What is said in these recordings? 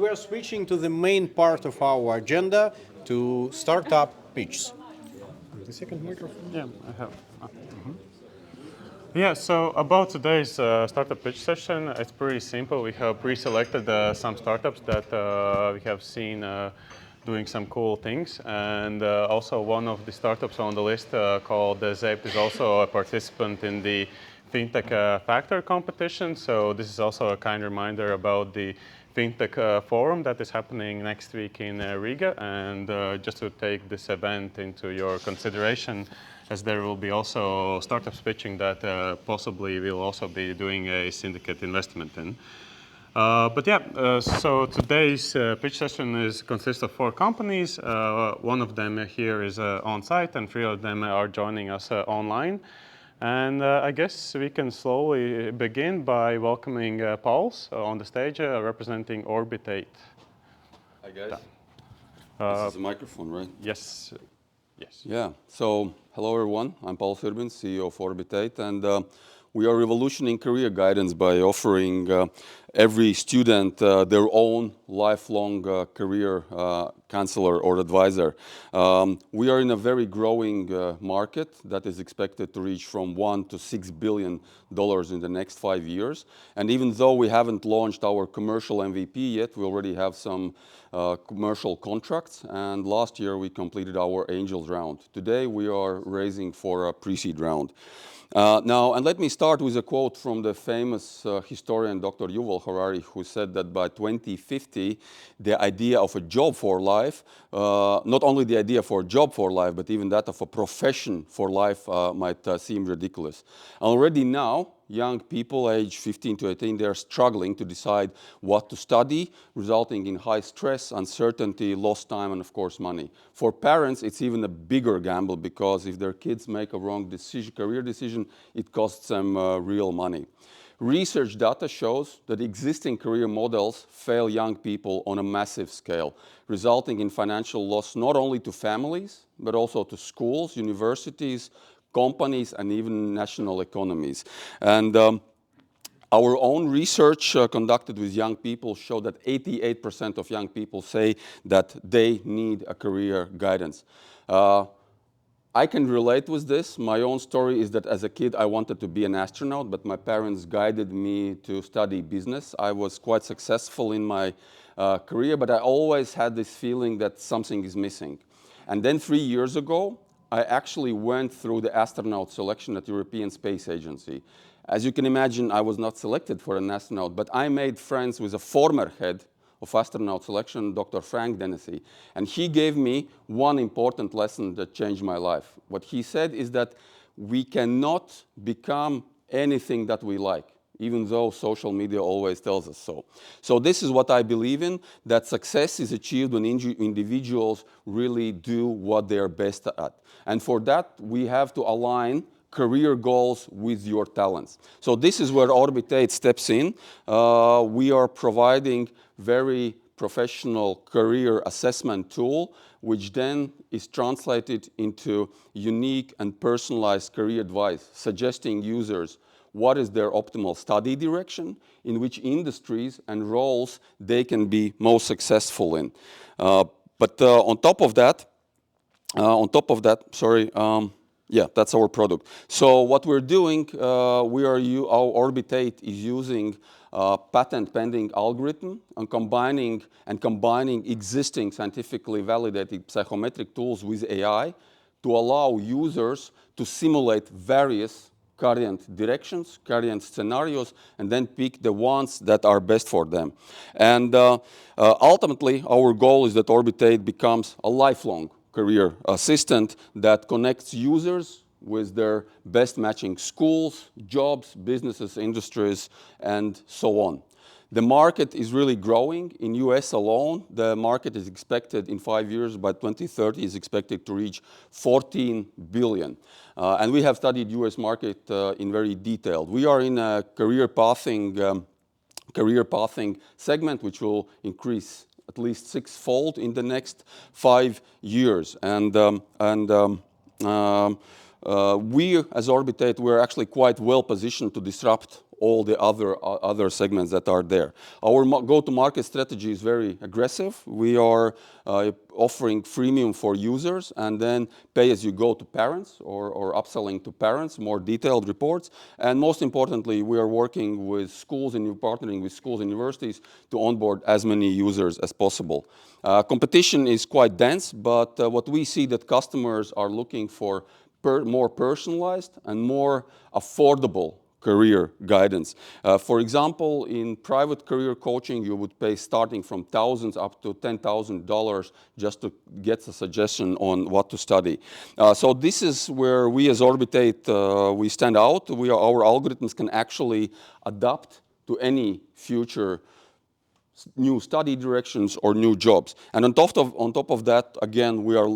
we're switching to the main part of our agenda, to startup pitches. The second microphone. Yeah, I have. Yeah, so about today's startup pitch session, it's pretty simple. We have pre-selected some startups that we have seen doing some cool things. And also one of the startups on the list called Zape is also a participant in the FinTech Factor competition. So this is also a kind reminder about the FinTech forum that is happening next week in Riga. And just to take this event into your consideration, as there will be also startups pitching that possibly will also be doing a syndicate investment in. So today's pitch session consists of 4 companies. One of them here is on site, and 3 of them are joining us online. And I guess we can slowly begin by welcoming Pauls on the stage, representing Orbit8. Hi guys. This is a microphone, right? Yes. Yes. Yeah. So hello everyone. I'm Paul Firbin, CEO of Orbit8, and we are revolutioning career guidance by offering every student their own lifelong career counselor or advisor. We are in a very growing market that is expected to reach from $1 to $6 billion in the next 5 years. And even though we haven't launched our commercial MVP yet, we already have some commercial contracts. And last year we completed our angels round. Today we are raising for a pre-seed round. And let me start with a quote from the famous historian Dr. Yuval Harari, who said that by 2050, the idea of a job for life, not only the idea for a job for life, but even that of a profession for life might seem ridiculous. Already now, young people aged 15 to 18, they are struggling to decide what to study, resulting in high stress, uncertainty, lost time, and of course money. For parents, it's even a bigger gamble because if their kids make a wrong decision, career decision, it costs them real money. Research data shows that existing career models fail young people on a massive scale, resulting in financial loss not only to families, but also to schools, universities, companies, and even national economies. And our own research conducted with young people showed that 88% of young people say that they need a career guidance. I can relate with this. My own story is that as a kid, I wanted to be an astronaut, but my parents guided me to study business. I was quite successful in my career, but I always had this feeling that something is missing. And then 3 years ago, I actually went through the astronaut selection at the European Space Agency. As you can imagine, I was not selected for an astronaut, but I made friends with a former head of astronaut selection, Dr. Frank Dennessy, and he gave me one important lesson that changed my life. What he said is that we cannot become anything that we like, even though social media always tells us so. So this is what I believe in, that success is achieved when individuals really do what they are best at. And for that, we have to align career goals with your talents. So this is where Orbit8 steps in. We are providing very professional career assessment tool, which then is translated into unique and personalized career advice, suggesting users what is their optimal study direction, in which industries and roles they can be most successful in. On top of that, that's our product. So what we're doing, our Orbit8 is using patent-pending algorithm and combining existing scientifically validated psychometric tools with AI to allow users to simulate various current directions, current scenarios, and then pick the ones that are best for them. And ultimately, our goal is that Orbit8 becomes a lifelong career assistant that connects users with their best matching schools, jobs, businesses, industries, and so on. The market is really growing. In US alone, the market is expected in 5 years, by 2030, is expected to reach 14 billion. And we have studied US market in very detailed. We are in a career pathing segment, which will increase at least 6-fold in the next 5 years. We, as Orbit8, we're actually quite well positioned to disrupt all the other segments that are there. Our go-to-market strategy is very aggressive. We are offering freemium for users and then pay as you go to parents or upselling to parents, more detailed reports. And most importantly, we are working with schools and partnering with schools and universities to onboard as many users as possible. Competition is quite dense, but what we see that customers are looking for more personalized and more affordable career guidance. For example, in private career coaching, you would pay starting from thousands up to $10,000 just to get a suggestion on what to study. So this is where we as Orbitate, we stand out. Our algorithms can actually adapt to any future new study directions or new jobs. And on top of that, again, we are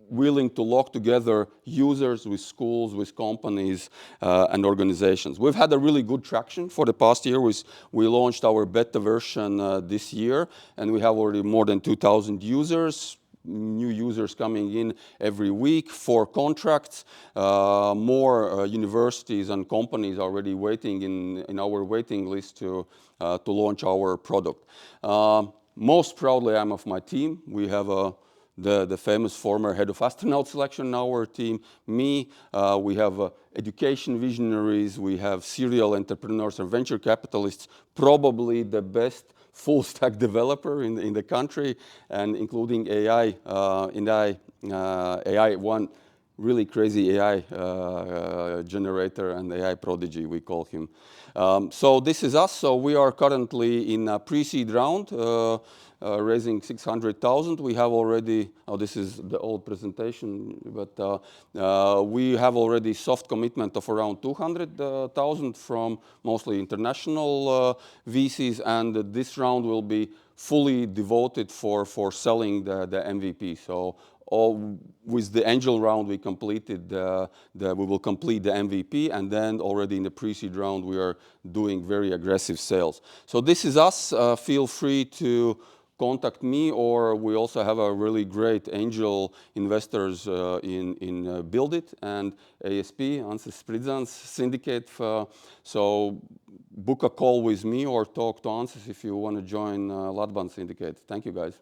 willing to lock together users with schools, with companies, and organizations. We've had a really good traction for the past year. We launched our beta version this year, and we have already more than 2,000 users, new users coming in every week, 4 contracts, more universities and companies already waiting in our waiting list to launch our product. Most proudly, I'm of my team. We have the famous former head of astronaut selection in our team, me. We have education visionaries. We have serial entrepreneurs and venture capitalists, probably the best full stack developer in the country, and including AI, one really crazy AI generator and AI prodigy, we call him. So this is us. So we are currently in a pre-seed round, raising 600,000. We have already, this is the old presentation, but we have already soft commitment of around 200,000 from mostly international VCs, and this round will be fully devoted for selling the MVP. So with the angel round, we completed we will complete the MVP, and then already in the pre-seed round, we are doing very aggressive sales. So this is us. Feel free to contact me, or we also have a really great angel investors in Build It and ASP, Ansis Spridzans Syndicate. So book a call with me or talk to Ansis if you want to join LatBAN Syndicate. Thank you, guys.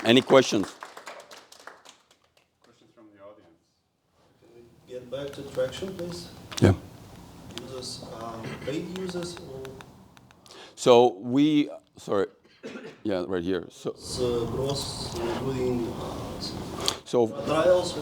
Any questions? Questions from the audience. Can we get back to traction, please? Yeah. Users, paid users, or So sorry, yeah, right here. So gross, including trials?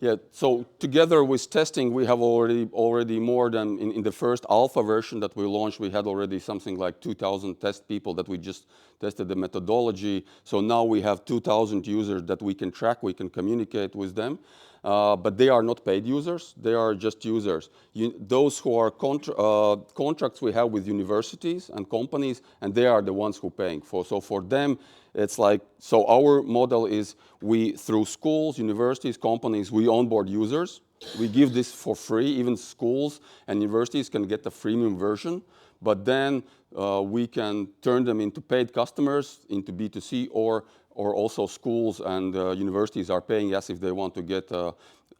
Yeah, so together with testing, we have already more than, in the first alpha version that we launched, we had already something like 2,000 test people that we just tested the methodology. So now we have 2,000 users that we can track, we can communicate with them. But they are not paid users, they are just users. Those who are contracts we have with universities and companies, and they are the ones who are paying for. So for them, it's like, so our model is through schools, universities, companies, we onboard users. We give this for free. Even schools and universities can get the freemium version, but then we can turn them into paid customers, into B2C, or also schools and universities are paying us if they want to get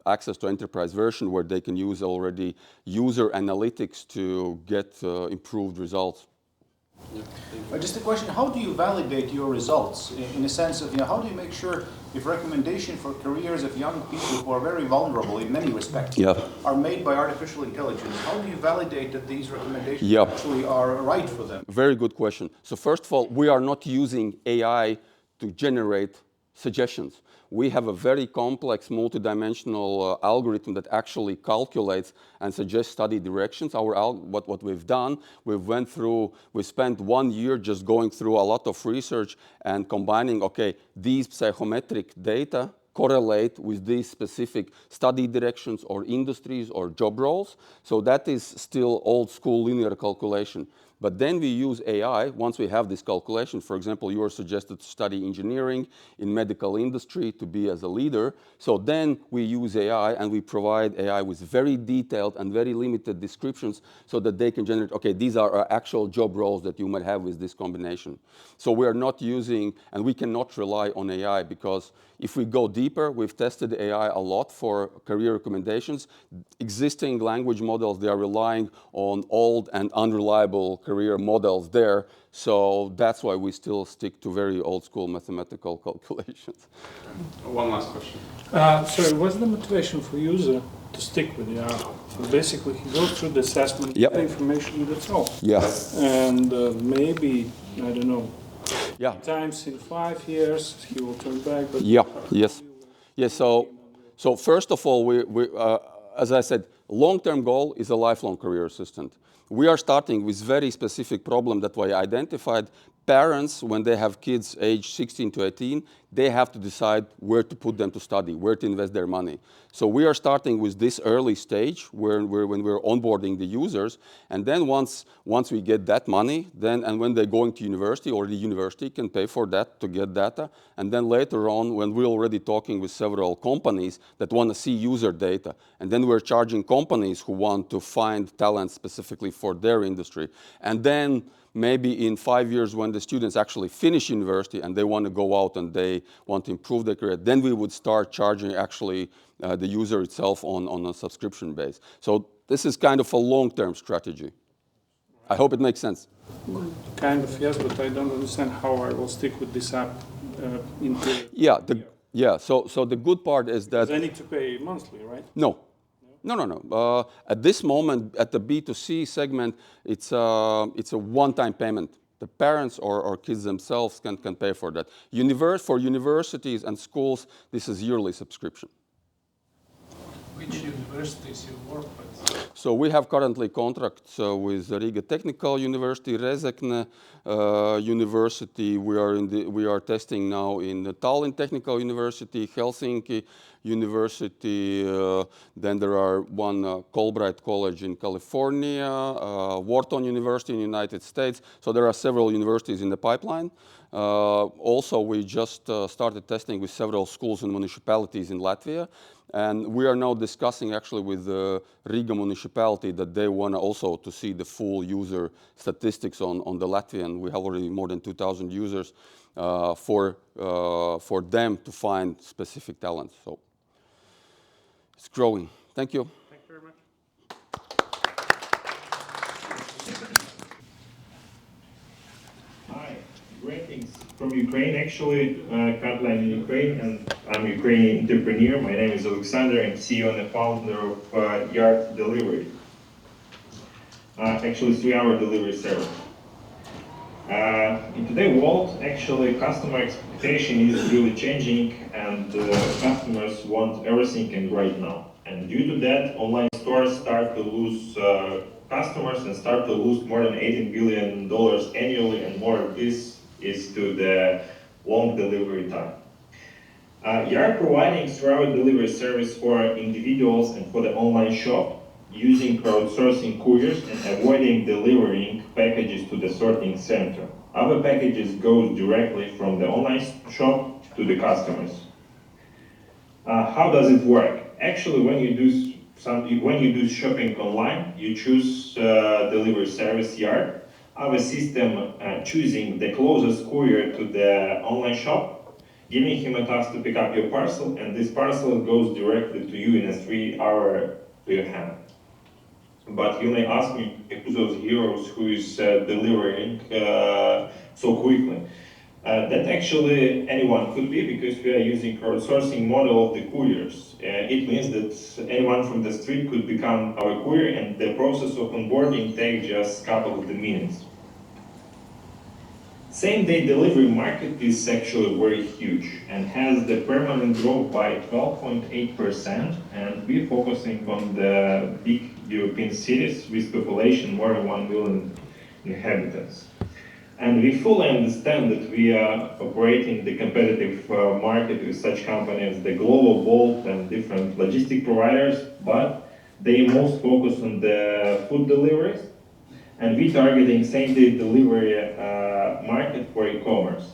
access to enterprise version where they can use already user analytics to get improved results. Yeah. Just a question, how do you validate your results in a sense of, how do you make sure if recommendation for careers of young people who are very vulnerable in many respects are made by artificial intelligence, how do you validate that these recommendations actually are right for them? Very good question. So first of all, we are not using AI to generate suggestions. We have a very complex multidimensional algorithm that actually calculates and suggests study directions. What we've done, we spent 1 year just going through a lot of research and combining, okay, these psychometric data correlate with these specific study directions or industries or job roles. So that is still old school linear calculation. But then we use AI once we have this calculation. For example, you are suggested to study engineering in medical industry to be as a leader. So then we use AI and we provide AI with very detailed and very limited descriptions so that they can generate, okay, these are our actual job roles that you might have with this combination. So we are not using, and we cannot rely on AI because if we go deeper, we've tested AI a lot for career recommendations. Existing language models, they are relying on old and unreliable career models there. So that's why we still stick to very old school mathematical calculations. One last question. Sorry, what's the motivation for user to stick with the app? So basically, he goes through the assessment, Yep. the information, that's all. Yeah. And maybe, I don't know, Yeah. times in 5 years, he will turn back. But Yeah. Yes. Yes. So first of all, as I said, long-term goal is a lifelong career assistant. We are starting with very specific problem that we identified. Parents, when they have kids aged 16 to 18, they have to decide where to put them to study, where to invest their money. So we are starting with this early stage when we're onboarding the users, and then once we get that money, and when they're going to university, or the university can pay for that to get data, and then later on, when we're already talking with several companies that want to see user data, and then we're charging companies who want to find talent specifically for their industry, and then maybe in 5 years when the students actually finish university and they want to go out and they want to improve their career, then we would start charging actually the user itself on a subscription base. So this is kind of a long-term strategy. I hope it makes sense. Kind of, yes, but I don't understand how I will stick with this app in period. Yeah. So the good part is that Because I need to pay monthly, right? No. At this moment, at the B2C segment, it's a one-time payment. The parents or kids themselves can pay for that. For universities and schools, this is yearly subscription. Which universities you work with? So we have currently contracts with Riga Technical University, Rezekne University. We are testing now in the Tallinn Technical University, Helsinki University. Then there are one Colbright College in California, Wharton University in the United States. So there are several universities in the pipeline. Also, we just started testing with several schools and municipalities in Latvia. And we are now discussing actually with the Riga municipality that they want also to see the full user statistics on the Latvian. We have already more than 2,000 users for them to find specific talents. So it's growing. Thank you. Thank you very much. Hi, greetings from Ukraine. Actually, currently I'm in Ukraine and I'm a Ukrainian entrepreneur. My name is Alexander. I'm CEO and the founder of Yard Delivery. Actually, 3-hour delivery service. In today's world, actually, customer expectation is really changing, and customers want everything and right now. And due to that, online stores start to lose customers and start to lose more than $18 billion annually, and more of this is to the long delivery time. You are providing 3-hour delivery service for individuals and for the online shop, using crowdsourcing couriers and avoiding delivering packages to the sorting center. Our packages go directly from the online shop to the customers. How does it work? Actually, when you do shopping online, you choose delivery service Yard. Our system choosing the closest courier to the online shop, giving him a task to pick up your parcel, and this parcel goes directly to you in a 3-hour to your hand. But you may ask me, who those heroes who is delivering so quickly? That actually anyone could be, because we are using crowdsourcing model of the couriers. It means that anyone from the street could become our courier, and the process of onboarding takes just a couple of minutes. Same-day delivery market is actually very huge and has the permanent growth by 12.8%, and we're focusing on the big European cities with population more than 1 million inhabitants. And we fully understand that we are operating the competitive market with such companies as the Global Bolt and different logistic providers, but they most focus on the food deliveries. and we targeting same-day delivery market for e-commerce.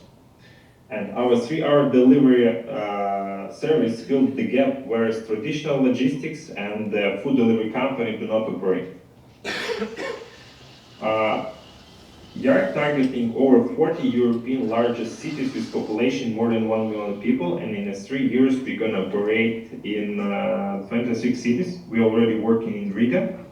And our 3-hour delivery service filled the gap, whereas traditional logistics and food delivery company do not operate. We are targeting over 40 European largest cities with population more than 1 million people, and in 3 years we're going to operate in 26 cities. We're already working in Riga.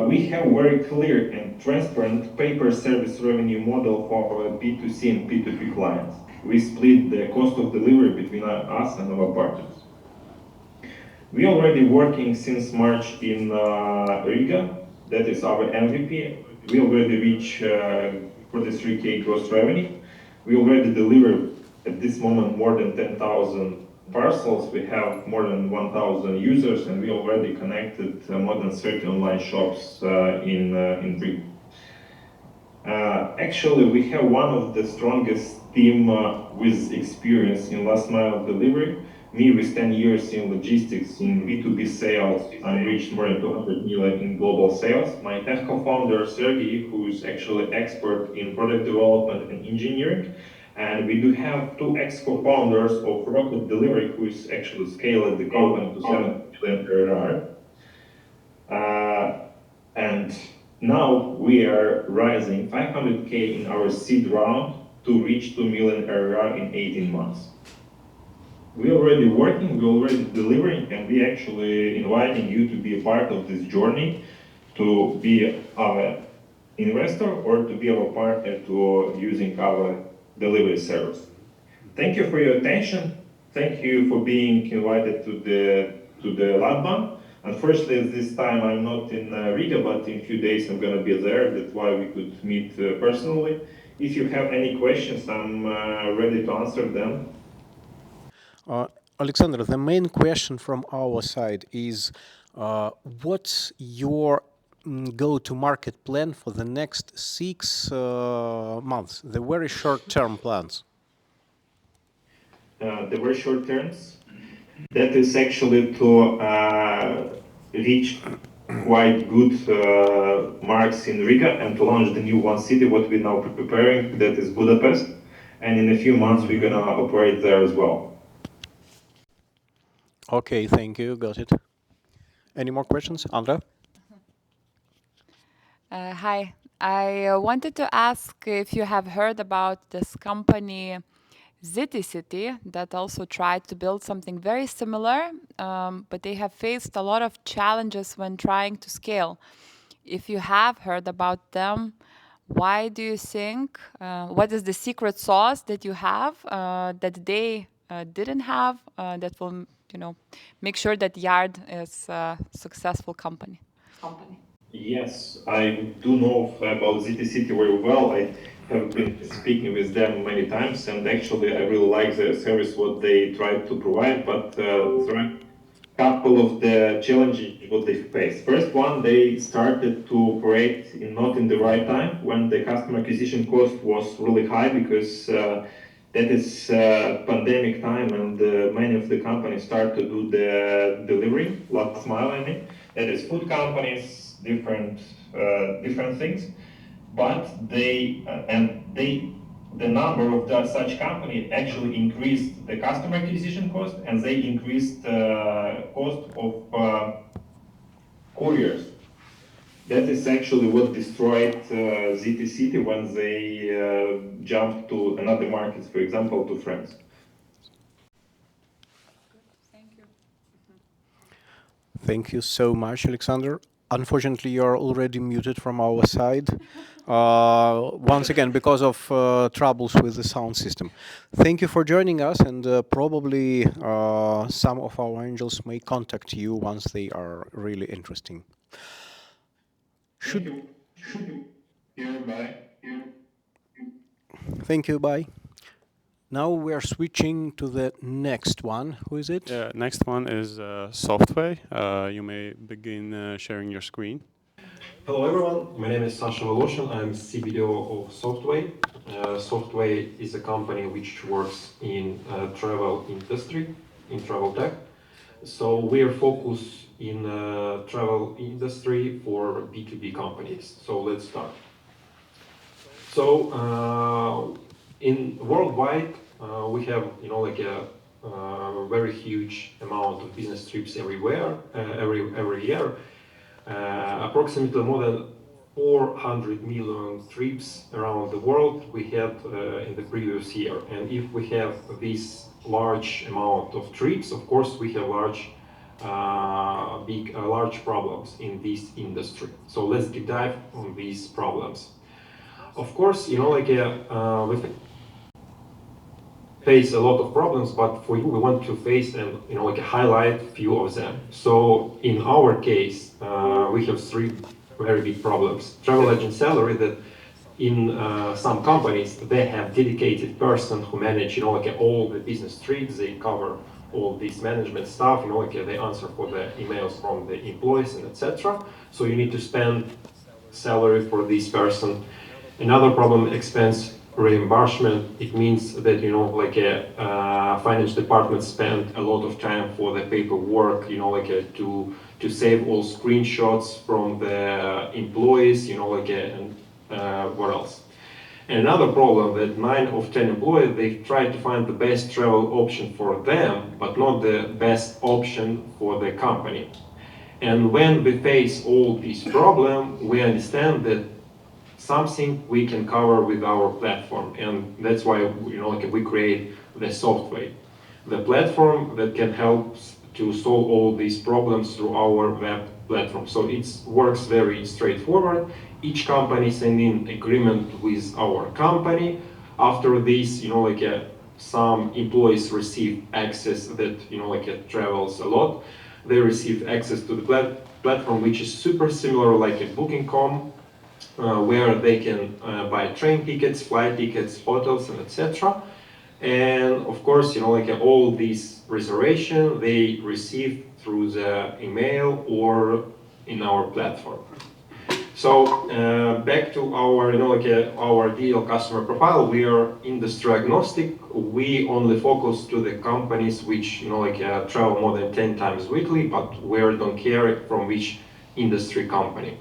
We have very clear and transparent pay-per-service revenue model for our B2C and P2P clients. We split the cost of delivery between us and our partners. We already working since March in Riga. That is our MVP. We already reach 43K gross revenue. We already deliver at this moment more than 10,000 parcels. We have more than 1,000 users, and we already connected more than 30 online shops in Riga. Actually, we have one of the strongest team with experience in last mile delivery. Me with 10 years in logistics, in B2B sales, I reached more than 200 million in global sales. My tech co-founder, Sergey, who is actually expert in product development and engineering. And we do have 2 ex-co-founders of Rocket Delivery, who is actually scaled the company to 7 million ARR. And now we are rising 500K in our seed round to reach 2 million ARR in 18 months. We're already working, we're already delivering, and we actually inviting you to be a part of this journey, to be our investor or to be our partner to using our delivery service. Thank you for your attention. Thank you for being invited to the LatBAN. Unfortunately, this time I'm not in Riga, but in a few days I'm going to be there. That's why we could meet personally. If you have any questions, I'm ready to answer them. Alexander, the main question from our side is what's your go-to-market plan for the next 6 months, the very short-term plans? The very short terms, that is actually to reach quite good marks in Riga and to launch the new one city, what we're now preparing, that is Budapest. And in a few months, we're going to operate there as well. Okay, thank you. Got it. Any more questions? Andra? Hi. I wanted to ask if you have heard about this company, City that also tried to build something very similar, but they have faced a lot of challenges when trying to scale. If you have heard about them, why do you think, what is the secret sauce that you have that they didn't have that will, make sure that Yard is a successful company? Yes, I do know about City very well. I have been speaking with them many times, and actually I really like the service what they try to provide, but there are a couple of the challenges what they face. First one, they started to operate not in the right time, when the customer acquisition cost was really high, because that is pandemic time, and many of the companies start to do the delivery, last mile, I mean. That is food companies, different things, but the number of such company actually increased the customer acquisition cost, and they increased cost of couriers. That is actually what destroyed City when they jumped to another markets, for example, to France. Thank you. Thank you so much, Alexander. Unfortunately, you're already muted from our side. Once again, because of troubles with the sound system. Thank you for joining us, and probably some of our angels may contact you once they are really interesting. Thank you. Bye. Thank you, bye. Now we are switching to the next one. Who is it? Next one is Softway. You may begin sharing your screen. Hello everyone, my name is Sasha Voloshin. I'm CBDO of Softway. Softway is a company which works in travel industry, in travel tech. So we are focused in travel industry for B2B companies. So let's start. So in worldwide, we have like a very huge amount of business trips everywhere, every year. Approximately more than 400 million trips around the world we had in the previous year. And if we have this large amount of trips, of course, we have large problems in this industry. So let's deep dive on these problems. Of course, we face a lot of problems, but for you, we want to face and highlight few of them. So in our case, we have three very big problems. Travel agent salary that in some companies they have dedicated person who manage all the business trips. They cover all this management stuff. They answer for the emails from the employees and etc. So you need to spend salary for this person. Another problem, expense reimbursement. It means that finance department spend a lot of time for the paperwork, to save all screenshots from the employees, and what else. And another problem that 9 of 10 employees, they try to find the best travel option for them, but not the best option for the company. And when we face all these problems, we understand that something we can cover with our platform, and that's why we create the software, the platform that can help to solve all these problems through our web platform. So it works very straightforward. Each company sends in agreement with our company. After this, some employees receive access that travels a lot. They receive access to the platform, which is super similar like a booking.com, where they can buy train tickets, flight tickets, hotels, and etc. And of course, all these reservations they receive through the email or in our platform. So back to our our ideal customer profile. We are industry agnostic. We only focus to the companies which travel more than 10 times weekly, but we don't care from which industry company.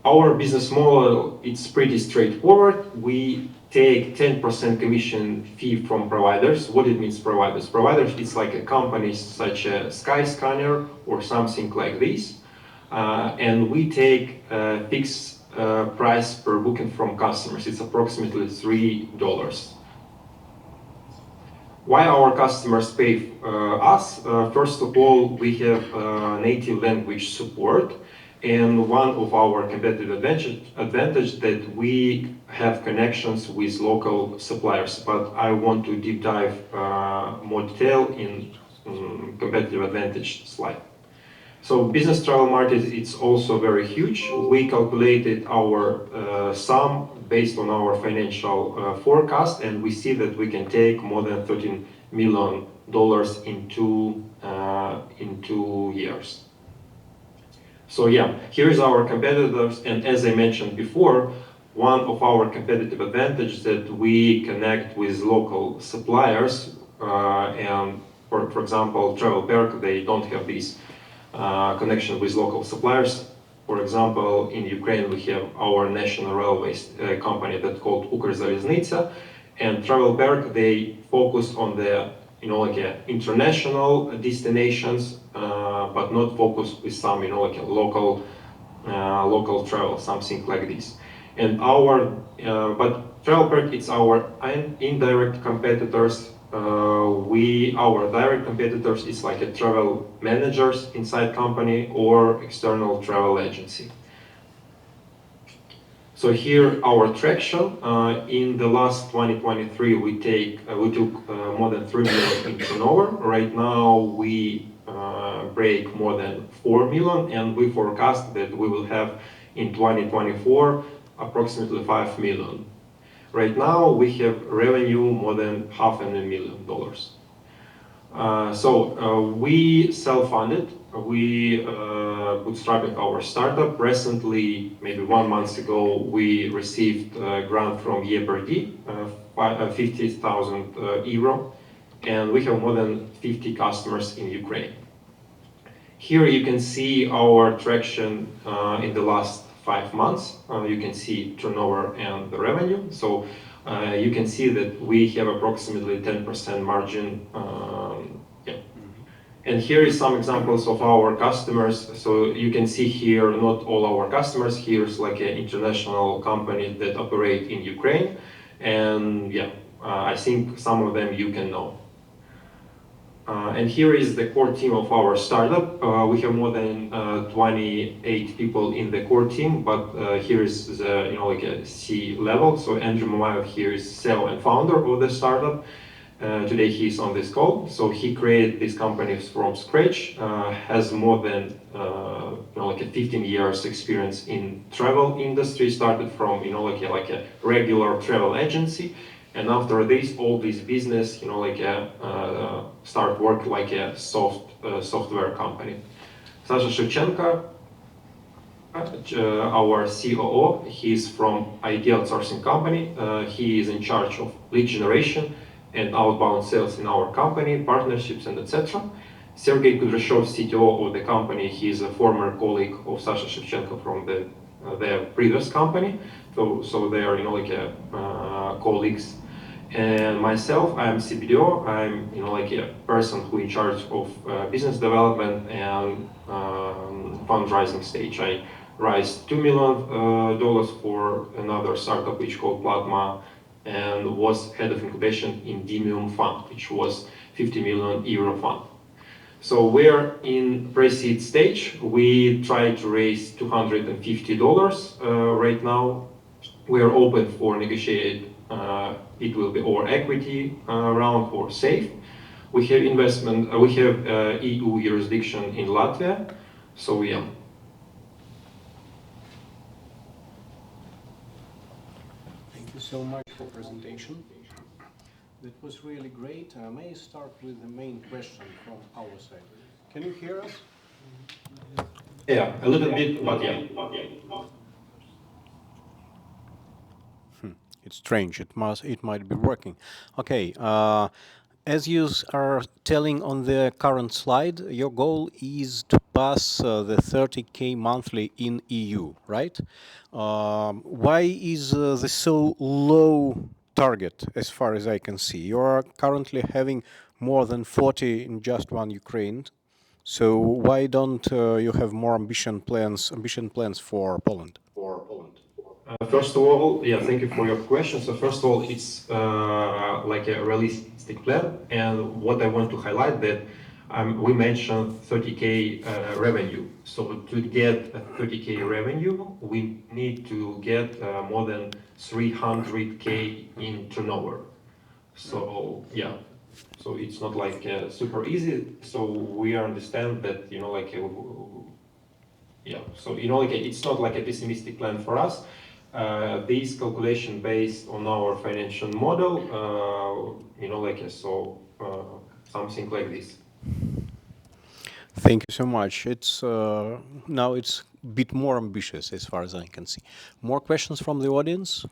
Our business model, it's pretty straightforward. We take 10% commission fee from providers. What it means providers? Providers, it's like a company such as Skyscanner or something like this. And we take a fixed price per booking from customers. It's approximately $3. Why our customers pay us? First of all, we have native language support. And one of our competitive advantage that we have connections with local suppliers. But I want to deep dive more detail in competitive advantage slide. So business travel market, it's also very huge. We calculated our sum based on our financial forecast, and we see that we can take more than $13 million in 2 years. So yeah, here's our competitors, and as I mentioned before, one of our competitive advantages that we connect with local suppliers, and for example, TravelPerk, they don't have this connection with local suppliers. For example, in Ukraine, we have our national railways company that's called Ukrzaliznytsia, and TravelPerk, they focus on the international destinations, but not focused with some local travel, something like this. And but TravelPerk, it's our indirect competitors. Our direct competitors is like a travel managers inside company or external travel agency. So here our traction in the last 2023 we took more than 3 million in turnover. Right now we break more than 4 million, and we forecast that we will have in 2024 approximately 5 million. Right now we have revenue more than $500,000. We self-funded. We bootstrapped our startup. Recently, maybe 1 month ago, we received a grant from EBRD, €50,000. and we have more than 50 customers in Ukraine. Here you can see our traction in the last 5 months. You can see turnover and the revenue. So you can see that we have approximately 10% margin. Yeah. And here is some examples of our customers. So you can see here, not all our customers. Here's like an international company that operate in Ukraine. And yeah, I think some of them you can know. And here is the core team of our startup. We have more than 28 people in the core team, but here is the, like a C level. So Andrew Mamayev here is CEO and founder of the startup. Today he's on this call. So he created this company from scratch, has more than like a 15 years experience in travel industry, started from like a regular travel agency. And after this, all this business, start work like a software company. Sasha Shevchenko, our COO, he's from IT outsourcing company. He is in charge of lead generation and outbound sales in our company, partnerships, and etc. Sergey Kudryashov, CTO of the company, he's a former colleague of Sasha Shevchenko from their previous company. So they are, colleagues. And myself, I'm CBDO. I'm like a person who in charge of business development and fundraising stage. I raised $2 million for another startup which called LatBAN, and was head of incubation in Demium Fund, which was €50 million fund. So we're in pre-seed stage. We try to raise $250 right now. We are open for negotiate. It will be or equity round or safe. We have investment. We have EU jurisdiction in Latvia. So yeah. Thank you so much for presentation. That was really great. May I start with the main question from our side? Can you hear us? Yeah, a little bit, but yeah. It's strange. It might be working. Okay. As you are telling on the current slide, your goal is to pass the 30K monthly in EU, right? Why is this so low target as far as I can see? You are currently having more than 40 in just one Ukraine. So why don't you have more ambition plans for Poland? First of all, yeah, thank you for your question. So first of all, it's like a realistic plan, and what I want to highlight that we mentioned 30K revenue. So to get a 30K revenue, we need to get more than 300K in turnover. So yeah, so it's not like super easy. So we understand that yeah, so like it's not like a pessimistic plan for us. This calculation based on our financial model, something like this. Thank you so much. It's now it's a bit more ambitious as far as I can see. More questions from the audience?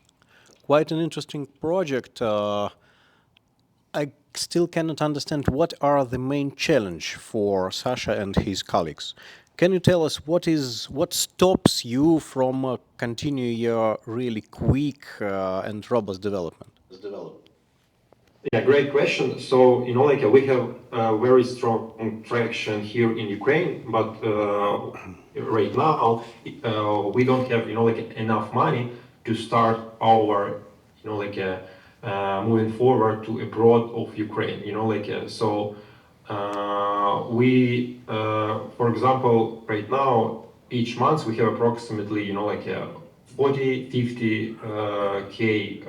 Quite an interesting project. I still cannot understand what are the main challenge for Sasha and his colleagues. Can you tell us what stops you from continue your really quick and robust development? Yeah, great question. So, we have very strong traction here in Ukraine, but right now we don't have, enough money to start our, moving forward to abroad of Ukraine. So we, for example, right now each month we have approximately, 40, 50 K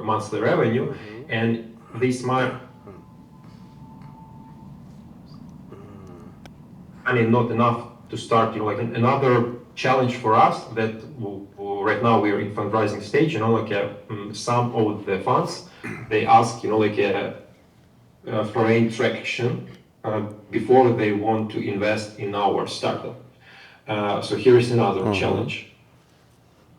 monthly revenue, and this money not enough to start, another challenge for us that right now we are in fundraising stage, some of the funds, they ask, foreign traction before they want to invest in our startup. So here is another challenge.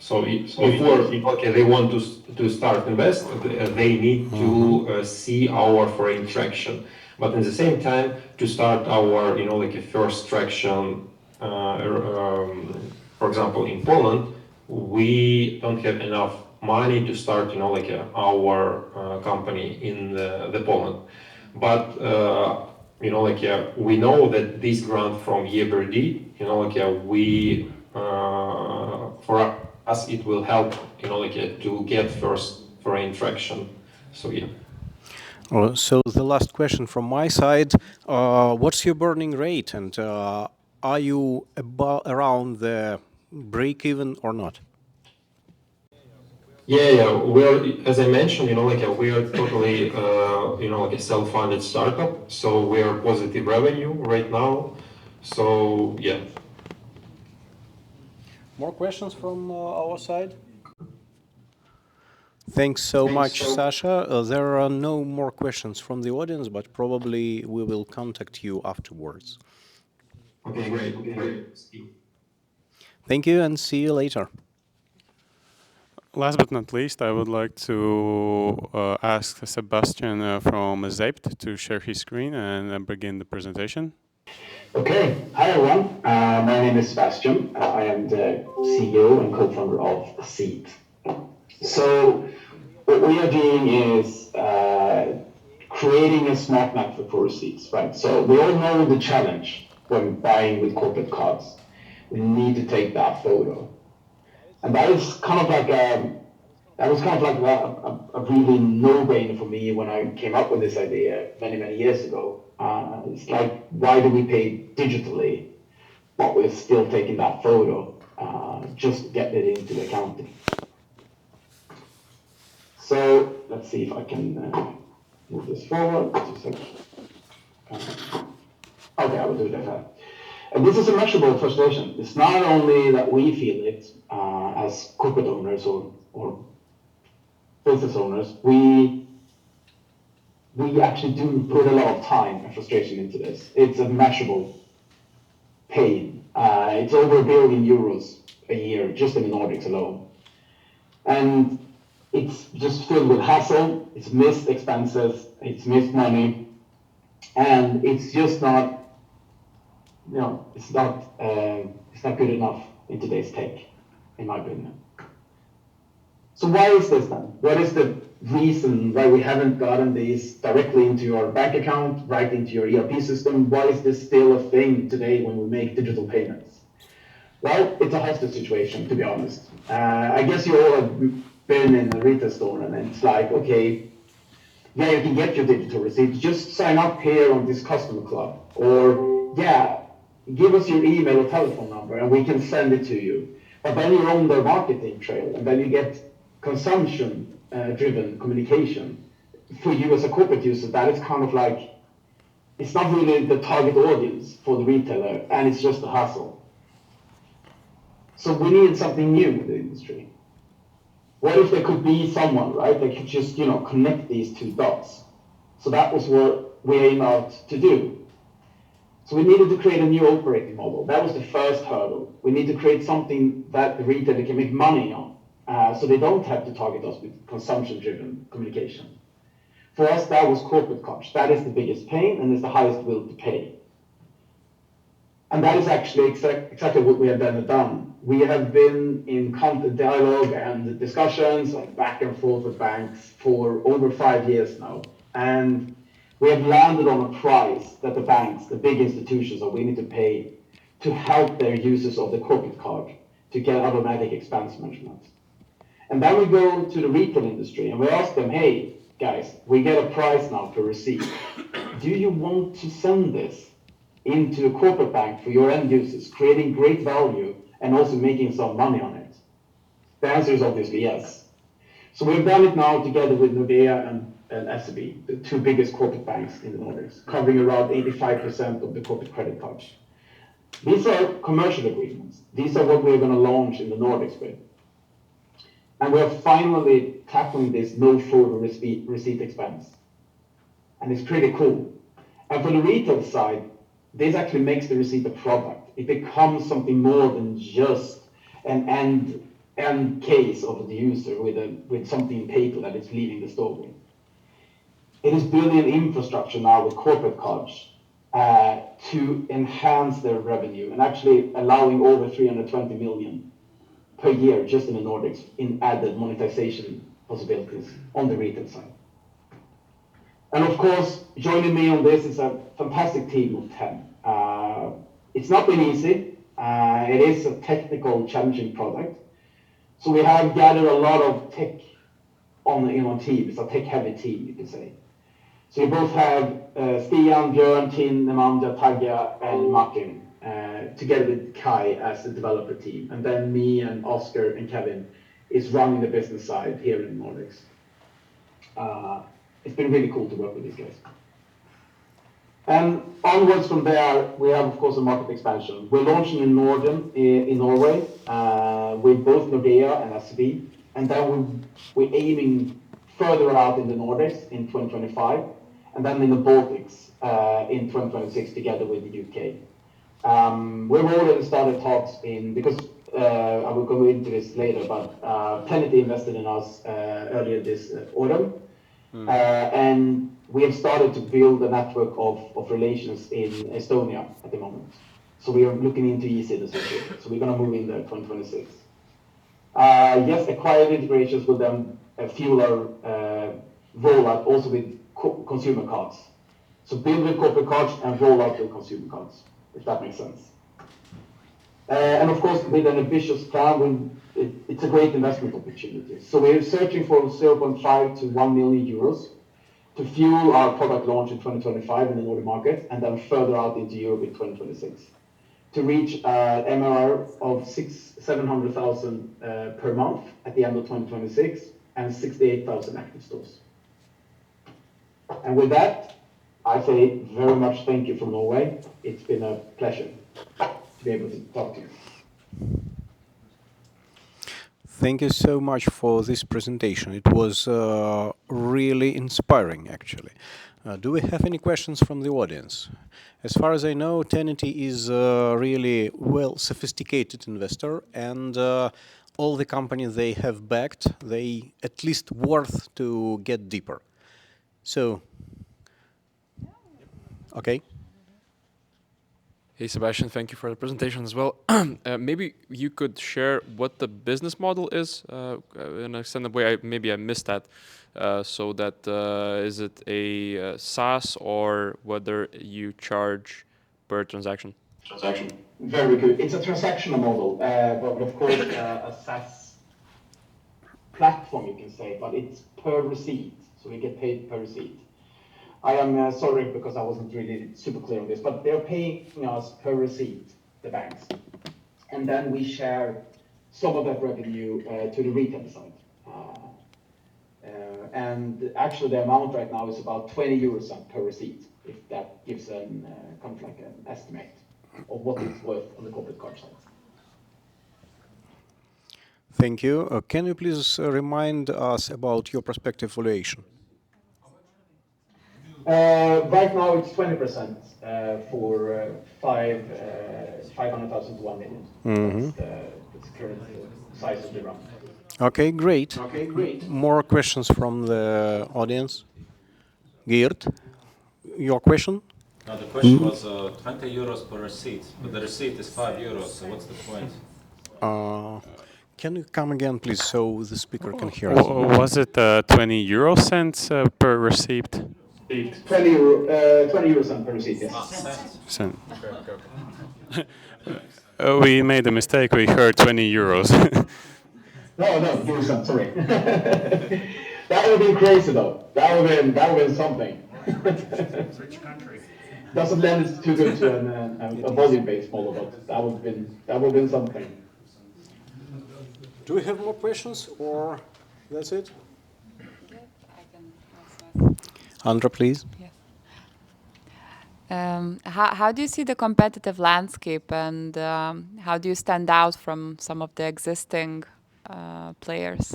So before okay, they want to start invest, they need to see our foreign traction. But at the same time, to start our like a first traction, for example, in Poland, we don't have enough money to start like our company in the Poland. But we know that this grant from EBRD, we for us it will help to get first foreign traction. So yeah. So the last question from my side: what's your burning rate, and are you around the break even or not? Yeah. We're, as I mentioned, we are totally, like a self-funded startup. So we are positive revenue right now. So yeah. More questions from our side? Thanks so much, Sasha. There are no more questions from the audience, but probably we will contact you afterwards. Okay, great. Thank you and see you later. Last but not least, I would like to ask Sebastian from Zapt to share his screen and begin the presentation. Okay, hi everyone. My name is Sebastian. I am the CEO and co-founder of Seed. So what we are doing is creating a smart network for receipts, right? So we all know the challenge when buying with corporate cards. We need to take that photo. And that is kind of like a really no-brainer for me when I came up with this idea many years ago. It's like, why do we pay digitally, but we're still taking that photo just to get it into accounting? So let's see if I can move this forward. Okay, I will do that. And this is a measurable frustration. It's not only that we feel it as corporate owners or business owners, we actually do put a lot of time and frustration into this. It's a measurable pain. It's over €1 billion a year just in the Nordics alone. And it's just filled with hassle, it's missed expenses, it's missed money, and it's just not, it's not good enough in today's tech, in my opinion. So why is this then? What is the reason why we haven't gotten these directly into your bank account, right into your ERP system? Why is this still a thing today when we make digital payments? Well, it's a hostage situation, to be honest. I guess you all have been in a retail store and it's like, okay, yeah, you can get your digital receipt, just sign up here on this customer club. Or, yeah, give us your email or telephone number and we can send it to you. But then you're on the marketing trail and then you get consumption-driven communication. For you as a corporate user, that is kind of like, it's not really the target audience for the retailer and it's just a hassle. So we needed something new in the industry. What if there could be someone, right, that could just, connect these two dots? So that was what we aimed out to do. So we needed to create a new operating model. That was the first hurdle. We need to create something that the retailer can make money on, so they don't have to target us with consumption-driven communication. For us, that was corporate cards. That is the biggest pain and is the highest will to pay. And that is actually exactly what we have done. We have been in constant dialogue and discussions, like back and forth with banks for over 5 years now. And we have landed on a price that the banks, the big institutions, are willing to pay to help their users of the corporate card to get automatic expense management. And then we go to the retail industry and we ask them, hey, guys, we get a price now per receipt. Do you want to send this into a corporate bank for your end users, creating great value and also making some money on it? The answer is obviously yes. So we've done it now together with Nordea and SEB, the two biggest corporate banks in the Nordics, covering around 85% of the corporate credit cards. These are commercial agreements. These are what we're going to launch in the Nordics with. And we're finally tackling this no photo receipt expense. And it's pretty cool. And for the retail side, this actually makes the receipt a product. It becomes something more than just an end end case of the user with something in paper that is leaving the store with. It is building an infrastructure now with corporate cards to enhance their revenue and actually allowing over 320 million per year just in the Nordics in added monetization possibilities on the retail side. And of course, joining me on this is a fantastic team of 10. It's not been easy. It is a technical, challenging product. So we have gathered a lot of tech on team. It's a tech-heavy team, you can say. So you both have Stian, Björn, Tin, Nemanja, Tagja, and Martin, together with Kai as the developer team. And then me and Oscar and Kevin is running the business side here in the Nordics. It's been really cool to work with these guys. And onwards from there, we have, of course, a market expansion. We're launching in Norden, in Norway, with both Nordea and SEB. And then we're aiming further out in the Nordics in 2025, and then in the Baltics in 2026 together with the UK. We've already started talks because I will go into this later, but Tenity invested in us earlier this autumn. And we have started to build a network of relations in Estonia at the moment. So we are looking into e-citizenship. So we're going to move in there 2026. Yes, acquired integrations will then fuel our rollout also with consumer cards. So build with corporate cards and roll out with consumer cards, if that makes sense. And of course, with an ambitious plan, it's a great investment opportunity. So we're searching for 0.5 to 1 million euros to fuel our product launch in 2025 in the Nordic market, and then further out into Europe in 2026 to reach MRR of 700,000 per month at the end of 2026 and 68,000 active stores. And with that, I say very much thank you from Norway. It's been a pleasure to be able to talk to you. Thank you so much for this presentation. It was really inspiring, actually. Do we have any questions from the audience? As far as I know, Tenity is a really well-sophisticated investor, and all the companies they have backed, they at least worth to get deeper. So, okay. Hey Sebastian, thank you for the presentation as well. Maybe you could share what the business model is in an extended way. Maybe I missed that. So that is it a SaaS or whether you charge per transaction? Very good. It's a transactional model, but of course a SaaS platform, you can say, but it's per receipt. So we get paid per receipt. I am sorry because I wasn't really super clear on this, but they're paying us per receipt, the banks. And then we share some of that revenue to the retail side. And actually the amount right now is about 20 euros per receipt, if that gives an kind of like an estimate of what it's worth on the corporate card side. Thank you. Can you please remind us about your prospective valuation? Right now it's 20% for 500,000 to 1 million. That's the current size of the round. Okay, great. More questions from the audience? Geert, your question? No, the question was 20 euros per receipt, but the receipt is 5 euros, so what's the point? Can you come again, please, so the speaker can hear us? Was it 20 euro cents per receipt? 20 euro cent per receipt, yes. Cent. We made a mistake, we heard 20 euros. No, euro cent, sorry. That would have been crazy though. That would have been something. Rich country. Doesn't lend it too good to a volume-based model, but that would have been something. Do we have more questions, or that's it? Yes, I can also ask. Andra, please. Yes. How do you see the competitive landscape, and how do you stand out from some of the existing players?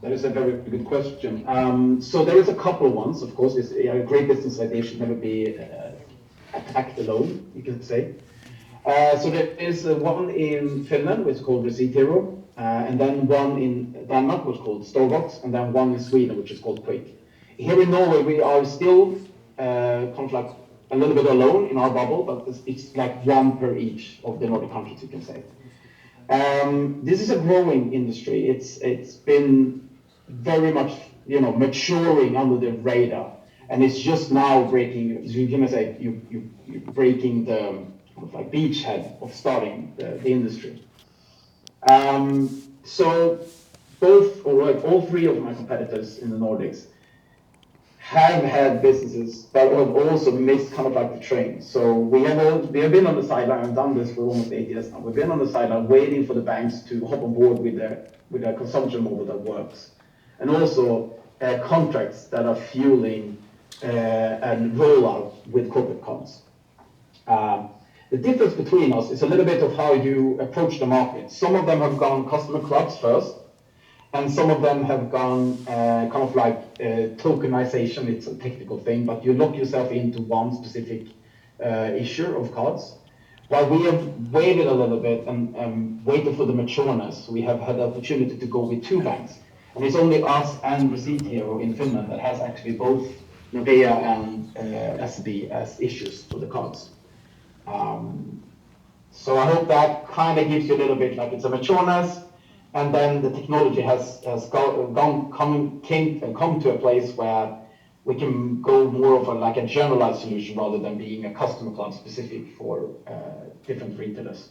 That is a very good question. So there is a couple of ones, of course. A great business idea should never be attacked alone, you can say. So there is one in Finland, which is called Receipt Hero, and then one in Denmark, which is called Storbox, and then one in Sweden, which is called Quick. Here in Norway, we are still kind of like a little bit alone in our bubble, but it's like one per each of the Nordic countries, you can say. This is a growing industry. It's been very much maturing under the radar, and it's just now breaking. You can say you're breaking the kind of like beachhead of starting the industry. So both or like all three of my competitors in the Nordics have had businesses that have also missed kind of like the train. So we have been on the sideline and done this for almost 8 years now. We've been on the sideline waiting for the banks to hop on board with a consumption model that works, and also contracts that are fueling and rollout with corporate cards. The difference between us is a little bit of how you approach the market. Some of them have gone customer clubs first, and some of them have gone kind of like tokenization. It's a technical thing, but you lock yourself into one specific issue of cards. While we have waited a little bit and waited for the matureness, we have had the opportunity to go with two banks. And it's only us and Receipt Hero in Finland that has actually both Nordea and SEB as issues for the cards. So I hope that kind of gives you a little bit like it's a matureness, and then the technology has come to a place where we can go more of a generalized solution rather than being a customer club specific for different retailers.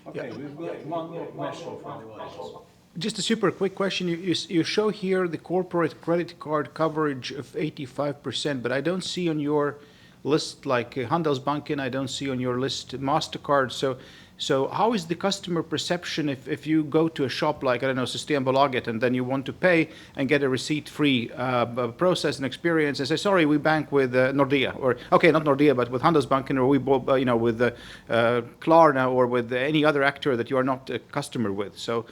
Okay, we've got one more question from the audience. Just a super quick question. You show here the corporate credit card coverage of 85%, but I don't see on your list like Handelsbanken, I don't see on your list MasterCard. So how is the customer perception if you go to a shop like, I don't know, Systembolaget, and then you want to pay and get a receipt-free process and experience and say, sorry, we bank with Nordea, or, okay, not Nordea, but with Handelsbanken, or we with Klarna, or with any other actor that you are not a customer with. So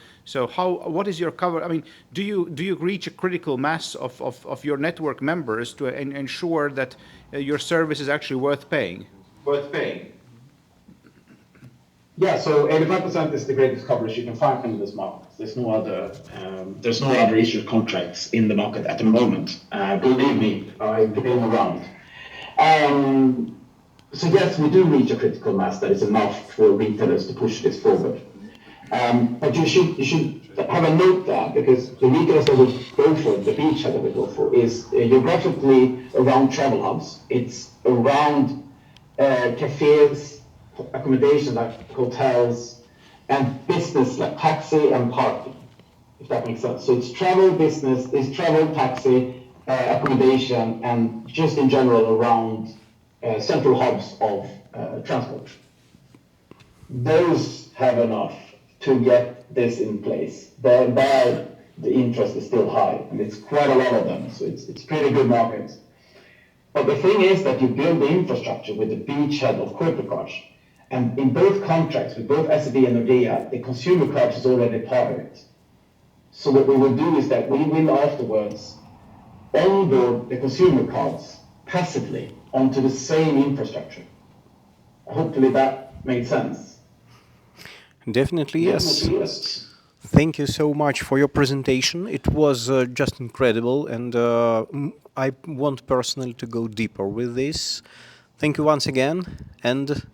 what is your cover? I mean, do you reach a critical mass of your network members to ensure that your service is actually worth paying? Worth paying. Yeah, so 85% is the greatest coverage you can find in this market. There's no other issued contracts in the market at the moment. Believe me, I've been around. So yes, we do reach a critical mass that is enough for retailers to push this forward. But you should have a note there, because the retailers that we go for, the beachhead that we go for, is geographically around travel hubs. It's around cafes, accommodation like hotels, and business like taxi and parking, if that makes sense. So it's travel business, it's travel, taxi, accommodation, and just in general around central hubs of transport. Those have enough to get this in place. There the interest is still high, and it's quite a lot of them, so it's pretty good markets. But the thing is that you build the infrastructure with the beachhead of corporate cards. And in both contracts, with both SEB and Nordea, the consumer cards is already part of it. So what we will do is that we will afterwards onboard the consumer cards passively onto the same infrastructure. Hopefully that made sense. Definitely yes. Thank you so much for your presentation. It was just incredible, and I want personally to go deeper with this. Thank you once again, and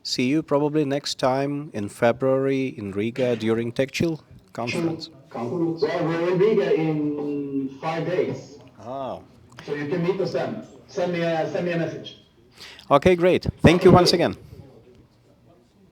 see you probably next time in February in Riga during TechChill conference. So we're in Riga in 5 days. Ah. So you can meet us then. Send me a message. Okay, great. Thank you once again.